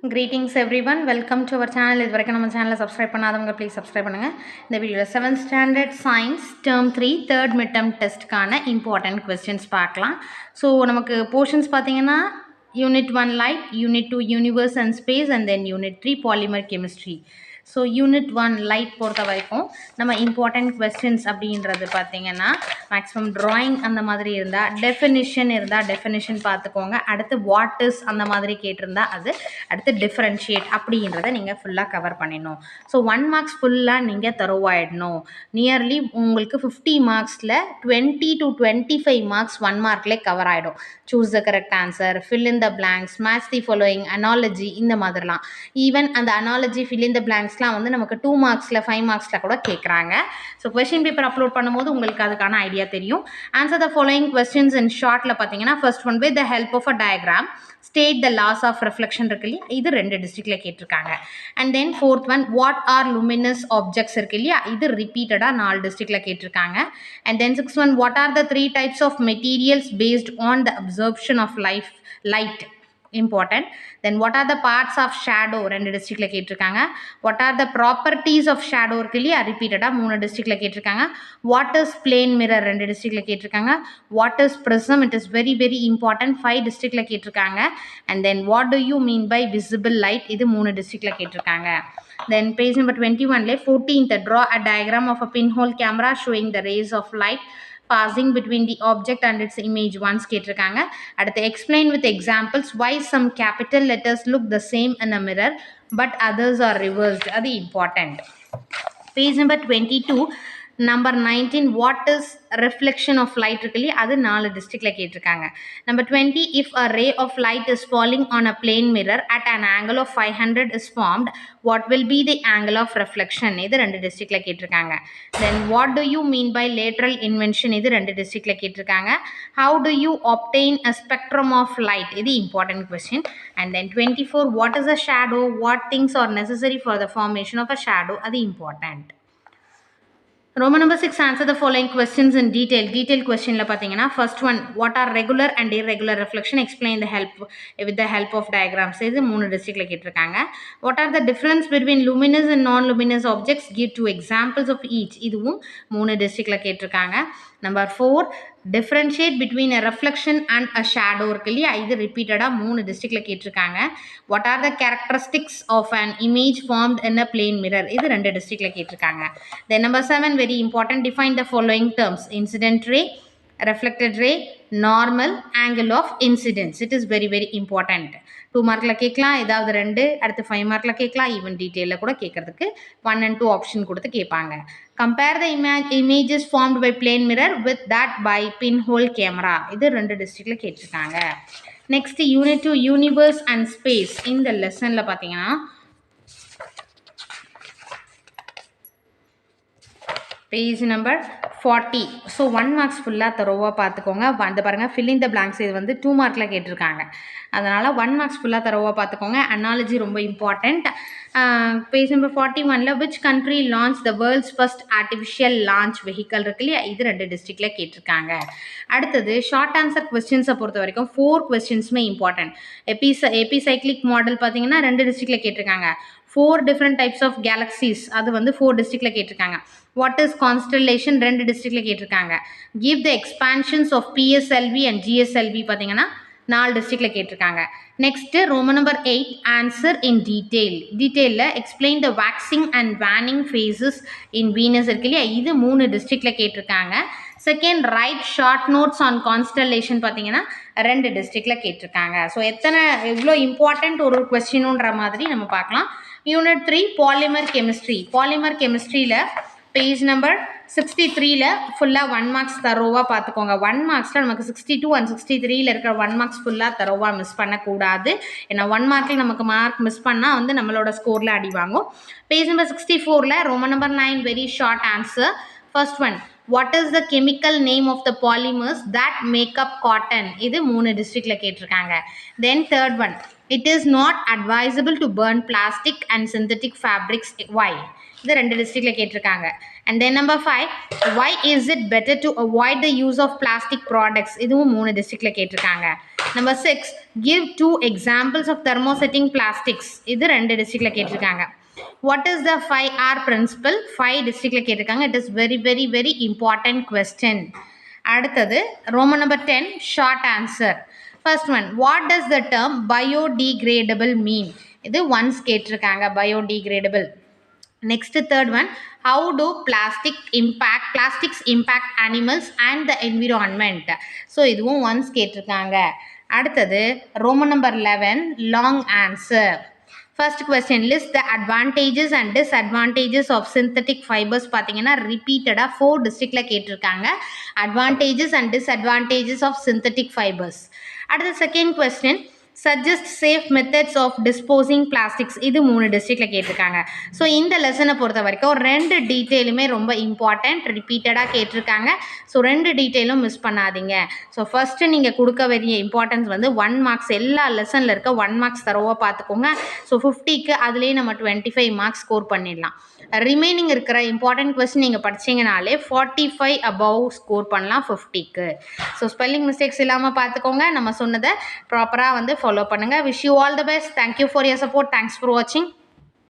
Greetings everyone, welcome to our channel. இது வரைக்கும் நம்ம சேனலை சப்ஸ்கிரைப் பண்ணாதவங்க ப்ளீஸ் சப்ஸ்கிரைப் பண்ணுங்கள். இந்த வீடியோவில் 7th standard science term 3 third mid term டெஸ்ட்டுக்கான இம்பார்ட்டன்ட் கொஸ்டின்ஸ் பார்க்கலாம். ஸோ நமக்கு போர்ஷன்ஸ் பார்த்தீங்கன்னா unit 1 light, unit 2 universe and space and then unit 3 polymer chemistry. So unit 1 light பொறுத்த வரைக்கும் நம்ம இம்பார்ட்டன்ட் கொஸ்டின்ஸ் அப்படின்றது பார்த்தீங்கன்னா மேக்ஸிமம் ட்ராயிங் அந்த மாதிரி இருந்தால் டெஃபினிஷன் பார்த்துக்கோங்க. அடுத்து வாட் இஸ் அந்த மாதிரி கேட்டிருந்தா அது, அடுத்து டிஃப்ரென்ஷியேட் அப்படின்றத நீங்கள் ஃபுல்லாக கவர் பண்ணிடணும். ஸோ 1 மார்க்ஸ் ஃபுல்லாக நீங்கள் தரோவாயிடணும். நியர்லி உங்களுக்கு 50 மார்க்ஸில் 20 to 25 மார்க்ஸ் 1 மார்க்லேயே கவர் ஆகிடும். Choose the correct answer, fill in the blanks, match the following, analogy, இந்த மாதிரிலாம். ஈவன் அந்த அனாலஜி, ஃபில் இன் த பிளாங்க்ஸ்லாம் வந்து நமக்கு 2 மார்க்ஸில் 5 மார்க்ஸில் கூட கேட்குறாங்க. ஸோ கொஸ்டின் பேப்பர் அப்லோட் பண்ணும்போது உங்களுக்கு அதுக்கான ஐடியா தெரியும். Answer the following questions in ஷார்ட்டில் பார்த்தீங்கன்னா first one with the help of a diagram state the laws of reflection இருக்கு இல்லையா, இது 2 டிஸ்ட்ரிக்டில் கேட்டிருக்காங்க. And then fourth one what are luminous objects இருக்கு இல்லையா, இது ரிப்பீட்டடாக 4 டிஸ்ட்ரிக்டில் கேட்டிருக்காங்க. And then 6th one what are the 3 types of materials based on the absorption of light, important. Then what are the parts of shadow, 2 டிஸ்ட்ரிக்ட்ல கேட்டிருக்காங்க. what are the properties of shadow இருக்கு இல்லையா, ரிப்பீட்டடாக 3 டிஸ்ட்ரிக்ட்ல கேட்டிருக்காங்க. what is plane mirror, 2 டிஸ்ட்ரிக்ட்ல கேட்டிருக்காங்க. what is prism, it is very very important, 5 டிஸ்ட்ரிக்ட்ல கேட்டிருக்காங்க. and then what do you mean by visible light, இது 3 டிஸ்ட்ரிக்ட்ல கேட்டிருக்காங்க. then page number 21 14th draw a diagram of a pinhole camera showing the rays of light passing between the object and its image once கேட்டிருக்காங்க. அடுத்து explain with examples why some capital letters look the same in a mirror but others are reversed, அது important. page number 22 number 19 what is reflection of light இருக்கு இல்லையா, அது 4 டிஸ்ட்ரிக்ட்ல கேட்டிருக்காங்க. number 20 if a ray of light is falling on a plane mirror at an angle of 500 is formed, what will be the angle of reflection, இது 2 டிஸ்ட்ரிக்ட்ல கேட்டிருக்காங்க. then what do you mean by lateral inversion, இது 2 டிஸ்ட்ரிக்ட்ல கேட்டிருக்காங்க. how do you obtain a spectrum of light, இது important question. and then 24 what is a shadow, what things are necessary for the formation of a shadow, அது important. Roman number 6 answer the following questions in detail. Detail question la pathina first one what are regular and irregular reflection, explain the help with the help of diagrams, idu 3 district la ketirukanga. what are the difference between luminous and non luminous objects, give 2 examples of each, iduvum 3 district la ketirukanga. number 4 differentiate between a reflection and a shadow இருக்கு இல்லையா, இது ரிப்பீட்டடாக 3 டிஸ்ட்ரிக்டில் கேட்டிருக்காங்க. what are the characteristics of an image formed in a plane mirror, இது 2 டிஸ்ட்ரிக்டில் கேட்டிருக்காங்க. then number 7 very important, define the following terms, incident ray, reflected ray, normal, angle of incidence, it is very very important. 2 மார்க்கில் கேட்கலாம், ஏதாவது 2, அடுத்து 5 மார்க்கில் கேட்கலாம், even டீட்டெயிலில் கூட கேட்கறதுக்கு 1 and 2 ஆப்ஷன் கொடுத்து கேட்பாங்க. compare the images formed by plane mirror with that by pinhole camera, இது 2 டிஸ்ட்ரிக்டில் கேட்டிருக்காங்க. Next unit 2 universe and space. இந்த லெசனில் பார்த்தீங்கன்னா பேஜ் நம்பர் 40. ஸோ 1 மார்க்ஸ் ஃபுல்லாக தரோவாக பார்த்துக்கோங்க. வந்து பாருங்கள் fill in the blanks, இது வந்து 2 மார்க்கில் கேட்டிருக்காங்க. அதனால் 1 மார்க்ஸ் ஃபுல்லாக தரோவாக பார்த்துக்கோங்க. அனாலஜி ரொம்ப important. Page number 41 which country launch the world's first artificial launch vehicle இருக்கு இல்லையா, இது 2 டிஸ்ட்ரிக்டில் கேட்டிருக்காங்க. அடுத்தது ஷார்ட் ஆன்சர் கொஸ்டின்ஸை பொறுத்த வரைக்கும் 4 கொஸ்டின்ஸுமே இம்பார்ட்டன்ட். எபிசைக்ளிக் மாடல் பார்த்தீங்கன்னா 2 டிஸ்ட்ரிக்டில் கேட்டிருக்காங்க. 4 different types of galaxies, அது வந்து 4 டிஸ்ட்ரிக்டில் கேட்டிருக்காங்க. what is constellation, 2 டிஸ்ட்ரிக்டில் கேட்டிருக்காங்க. give the expansions of PSLV and GSLV பார்த்தீங்கன்னா 4 டிஸ்ட்ரிக்டில் கேட்டிருக்காங்க. Next roman number 8 answer in டீட்டெயிலில் explain the waxing and waning phases in Venus இருக்கு இல்லையா, இது 3 டிஸ்ட்ரிக்டில் கேட்டிருக்காங்க. Second right short notes on constellation பார்த்தீங்கன்னா 2 டிஸ்ட்ரிக்டில் கேட்டிருக்காங்க. ஸோ எவ்வளோ இம்பார்ட்டண்ட் ஒரு கொஸ்டினுன்ற மாதிரி நம்ம பார்க்கலாம். யூனிட் 3 பாலிமர் கெமிஸ்ட்ரியில் பேஜ் நம்பர் 63 ஃபுல்லாக 1 மார்க்ஸ் தரோவாக பார்த்துக்கோங்க. 1 மார்க்ஸில் நமக்கு 62 and 63 இருக்கிற 1 மார்க்ஸ் ஃபுல்லாக தரோவாக மிஸ் பண்ணக்கூடாது. ஏன்னா 1 மார்க்கில் நமக்கு மார்க் மிஸ் பண்ணால் வந்து நம்மளோட ஸ்கோரில் அடி வாங்கும். Page number 64 Roman number 9 very short answer. First one what is the chemical name of the polymers that make up cotton, இது 3 டிஸ்ட்ரிக்டில் கேட்டிருக்காங்க. then third one it is not advisable to burn plastic and synthetic fabrics, why, இது 2 டிஸ்ட்ரிக்டில் கேட்டிருக்காங்க. and then number 5 why is it better to avoid the use of plastic products, இதுவும் 3 டிஸ்ட்ரிக்டில் கேட்டிருக்காங்க. Number 6, give 2 examples of thermosetting plastics. இது 2 districtல கேட்டிருக்காங்க. What is the 5R principle? 5 districtல கேட்டிருக்காங்க. It is very important question. அடுத்தது Roman number 10, short answer. First one, what does the term biodegradable mean? இது once கேட்டிருக்காங்க biodegradable. Next, third one, how do plastics impact animals and the environment? So இதுவும் once கேட்டிருக்காங்க. அடுத்தது Roman number 11, long answer. First question, list the advantages and disadvantages of synthetic fibers. பார்த்தீங்கன்னா repeated 4 districtல கேட்டிருக்காங்க advantages and disadvantages of synthetic fibers. அடுத்த second question, suggest safe methods of disposing plastics. இது 3 districtல கேட்டிருக்காங்க. So இந்த லெசனை பொறுத்த வரைக்கும் 2 டீட்டெயிலுமே ரொம்ப இம்பார்ட்டன்ட், ரிப்பீட்டடாக கேட்டிருக்காங்க. ஸோ 2 டீட்டெயிலும் மிஸ் பண்ணாதீங்க. ஸோ ஃபஸ்ட்டு நீங்கள் கொடுக்க வேண்டிய இம்பார்ட்டன்ஸ் வந்து 1 மார்க்ஸ், எல்லா லெசனில் இருக்க 1 மார்க்ஸ் தரோவாக பார்த்துக்கோங்க. ஸோ 50க்கு அதுலேயே நம்ம 25 மார்க்ஸ் ஸ்கோர் பண்ணிடலாம். ரிமைனிங் இருக்கிற இம்பார்ட்டன்ட் கொஸ்டின் நீங்கள் படிச்சிங்கனாலே 45 above ஸ்கோர் பண்ணலாம் 50க்கு. ஸோ ஸ்பெல்லிங் மிஸ்டேக்ஸ் இல்லாமல் பார்த்துக்கோங்க. நம்ம சொன்னதை ப்ராப்பராக வந்து ஃபாலோ பண்ணுங்கள். Wish you all the best. Thank you for your support. Thanks for வாட்சிங்.